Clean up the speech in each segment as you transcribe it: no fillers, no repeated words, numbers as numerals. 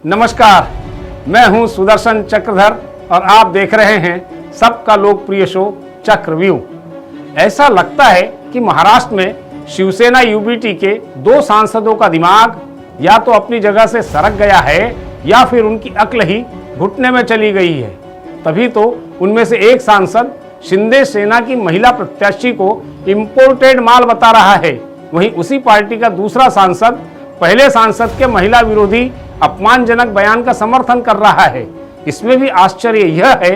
नमस्कार, मैं हूं सुदर्शन चक्रधर और आप देख रहे हैं सबका लोकप्रिय शो चक्रव्यूह। ऐसा लगता है कि महाराष्ट्र में शिवसेना यूबीटी के दो सांसदों का दिमाग या तो अपनी जगह से सरक गया है या फिर उनकी अक्ल ही घुटने में चली गई है। तभी तो उनमें से एक सांसद शिंदे सेना की महिला प्रत्याशी को इंपोर्टेड माल बता रहा है, वहीं उसी पार्टी का दूसरा सांसद पहले सांसद के महिला विरोधी अपमानजनक बयान का समर्थन कर रहा है। इसमें भी आश्चर्य यह है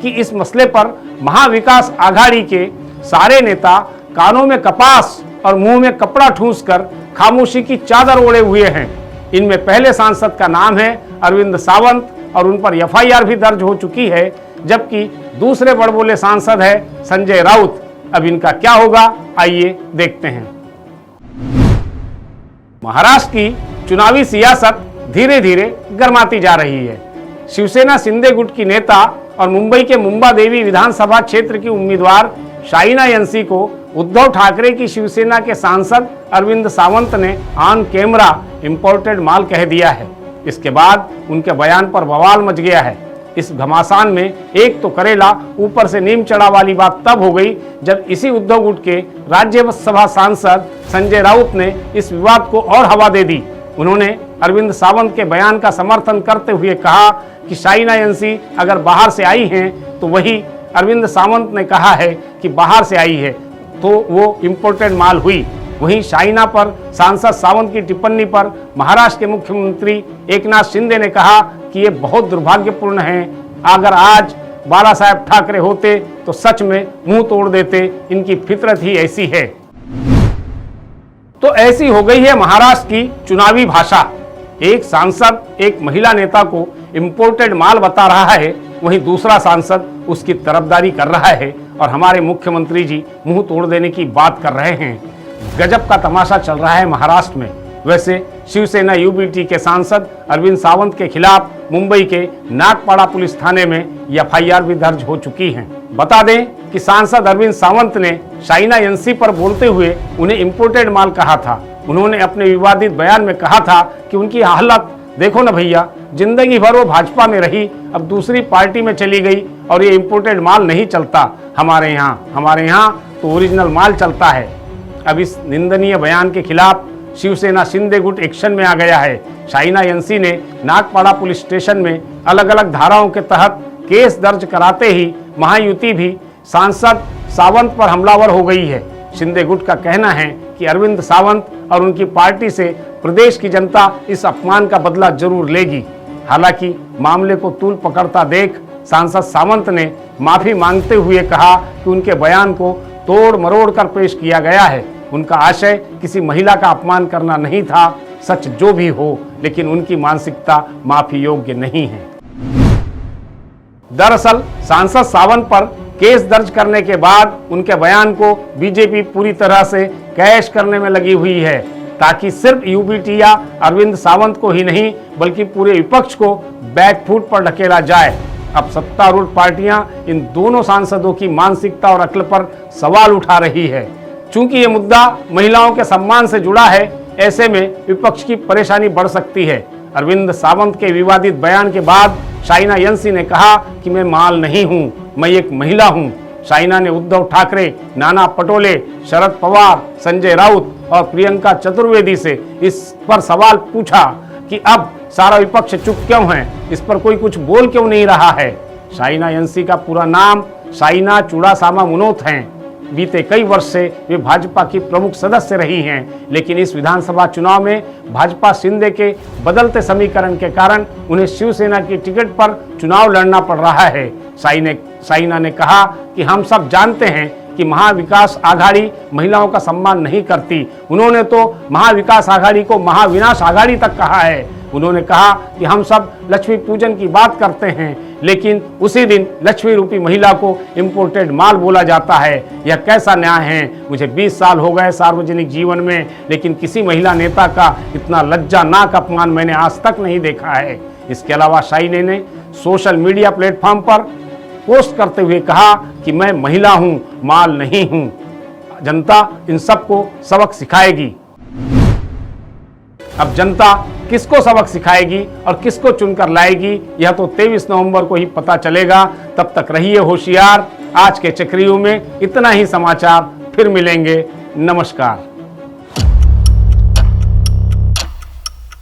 कि इस मसले पर महाविकास आघाड़ी के सारे नेता कानों में कपास और मुंह में कपड़ा ठूंसकर खामोशी की चादर ओढ़े हुए हैं। इनमें पहले सांसद का नाम है अरविंद सावंत और उन पर एफआईआर भी दर्ज हो चुकी है, जबकि दूसरे बड़बोले सांसद है संजय राउत। अब इनका क्या होगा, आइए देखते हैं। महाराष्ट्र की चुनावी सियासत धीरे धीरे गर्माती जा रही है। शिवसेना शिंदे गुट की नेता और मुंबई के मुंबादेवी विधानसभा क्षेत्र की उम्मीदवार शाइना यंसी को उद्धव ठाकरे की शिवसेना के सांसद अरविंद सावंत ने ऑन कैमरा इंपोर्टेड माल कह दिया है। इसके बाद उनके बयान पर बवाल मच गया है। इस घमासान में एक तो करेला ऊपर से नीम चढ़ा वाली बात तब हो गई जब इसी उद्धव गुट के राज्यसभा सांसद संजय राउत ने इस विवाद को और हवा दे दी। उन्होंने अरविंद सावंत के बयान का समर्थन करते हुए कहा कि शाइना यंसी अगर बाहर से आई हैं तो वही अरविंद सावंत ने कहा है कि बाहर से आई है तो वो इंपोर्टेड माल हुई। वहीं शाइना पर सांसद सावंत की टिप्पणी पर महाराष्ट्र के मुख्यमंत्री एकनाथ शिंदे ने कहा कि ये बहुत दुर्भाग्यपूर्ण है। अगर आज बाला साहेब ठाकरे होते तो सच में मुंह तोड़ देते, इनकी फितरत ही ऐसी है। तो ऐसी हो गई है महाराष्ट्र की चुनावी भाषा। एक सांसद एक महिला नेता को इंपोर्टेड माल बता रहा है, वहीं दूसरा सांसद उसकी तरफदारी कर रहा है और हमारे मुख्यमंत्री जी मुंह तोड़ देने की बात कर रहे हैं। गजब का तमाशा चल रहा है महाराष्ट्र में। वैसे शिवसेना यूबीटी के सांसद अरविंद सावंत के खिलाफ मुंबई के नागपाड़ा पुलिस थाने में एफआईआर भी दर्ज हो चुकी है। बता दें कि सांसद अरविंद सावंत ने शाइना यंसी पर बोलते हुए उन्हें इंपोर्टेड माल कहा था। उन्होंने अपने विवादित बयान में कहा था कि उनकी हालत देखो ना भैया, जिंदगी भर वो भाजपा में रही, अब दूसरी पार्टी में चली गई और ये इंपोर्टेड माल नहीं चलता हमारे यहाँ तो ओरिजिनल माल चलता है। अब इस निंदनीय बयान के खिलाफ शिवसेना शिंदे गुट एक्शन में आ गया है। शाइना यंसी ने नागपाड़ा पुलिस स्टेशन में अलग अलग धाराओं के तहत केस दर्ज कराते ही महायुति भी सांसद सावंत पर हमलावर हो गई है। शिंदे गुट का कहना है कि अरविंद सावंत और उनकी पार्टी से प्रदेश की जनता इस अपमान का बदला जरूर लेगी। हालांकि मामले को तूल पकड़ता देख सांसद सावंत ने माफी मांगते हुए कहा कि उनके बयान को तोड़ मरोड़ कर पेश किया गया है। उनका आशय किसी महिला का अपमान करना नहीं था, सच जो भी हो, लेकिन उनकी मानसिकता माफी योग्य नहीं है। दरअसल सांसद सावंत पर केस दर्ज करने के बाद उनके बयान को बीजेपी पूरी तरह से कैश करने में लगी हुई है, ताकि सिर्फ यूबीटी या अरविंद सावंत को ही नहीं बल्कि पूरे विपक्ष को बैकफुट पर ढकेला जाए। अब सत्तारूढ़ पार्टियां इन दोनों सांसदों की मानसिकता और अक्ल पर सवाल उठा रही है। चूंकि ये मुद्दा महिलाओं के सम्मान से जुड़ा है, ऐसे में विपक्ष की परेशानी बढ़ सकती है। अरविंद सावंत के विवादित बयान के बाद शाइना यंसी ने कहा कि मैं माल नहीं हूं, मैं एक महिला हूं। शाइना ने उद्धव ठाकरे, नाना पटोले, शरद पवार, संजय राउत और प्रियंका चतुर्वेदी से इस पर सवाल पूछा कि अब सारा विपक्ष चुप क्यों है, इस पर कोई कुछ बोल क्यों नहीं रहा है। शाइना यंसी का पूरा नाम शाइना चुड़ासामा मुनोत हैं। बीते कई वर्ष से वे भाजपा की प्रमुख सदस्य रही हैं, लेकिन इस विधानसभा चुनाव में भाजपा शिंदे के बदलते समीकरण के कारण उन्हें शिवसेना की टिकट पर चुनाव लड़ना पड़ रहा है। शाइना ने कहा कि हम सब जानते हैं कि महाविकास आघाड़ी महिलाओं का सम्मान नहीं करती। उन्होंने तो महाविकास आघाड़ी को महाविनाश आघाड़ी तक कहा है। उन्होंने कहा कि हम सब लक्ष्मी पूजन की बात करते हैं, लेकिन उसी दिन लक्ष्मी रूपी महिला को इंपोर्टेड माल बोला जाता है। यह कैसा न्याय है। मुझे 20 साल हो गए सार्वजनिक जीवन में, लेकिन किसी महिला नेता का इतना लज्जानाक अपमान मैंने आज तक नहीं देखा है। इसके अलावा शाइना ने सोशल मीडिया प्लेटफॉर्म पर पोस्ट करते हुए कहा कि मैं महिला हूं, माल नहीं हूं। जनता इन सबको सबक सिखाएगी। अब जनता किसको सबक सिखाएगी और किसको चुनकर लाएगी, यह तो 23 नवंबर को ही पता चलेगा। तब तक रहिए होशियार। आज के चक्रियों में इतना ही समाचार, फिर मिलेंगे। नमस्कार।